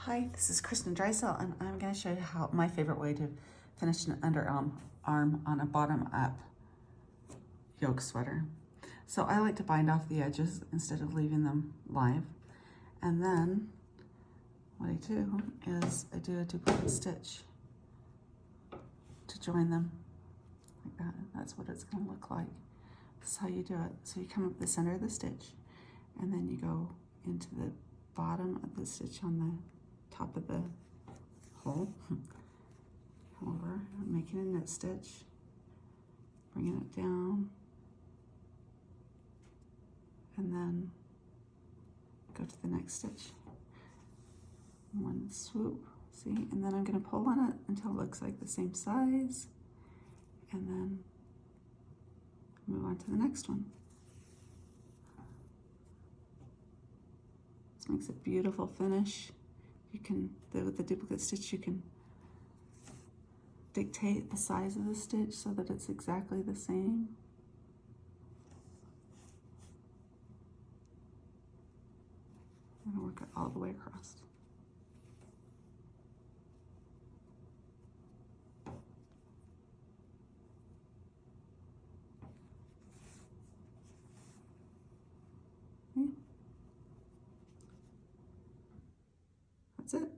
Hi, this is Kristen Drysdale, and I'm going to show you how my favorite way to finish an underarm on a bottom-up yoke sweater. So I like to bind off the edges instead of leaving them live. And then what I do is I do a duplicate stitch to join them like that. That's what it's going to look like. That's how you do it. So you come up the center of the stitch, and then you go into the bottom of the stitch on the top of the hole. Come over, I'm making a knit stitch, bringing it down, and then go to the next stitch. One swoop, see? And then I'm going to pull on it until it looks like the same size, and then move on to the next one. This makes a beautiful finish. You can, with the duplicate stitch, you can dictate the size of the stitch so that it's exactly the same. I'm going to work it all the way across. Okay. That's it.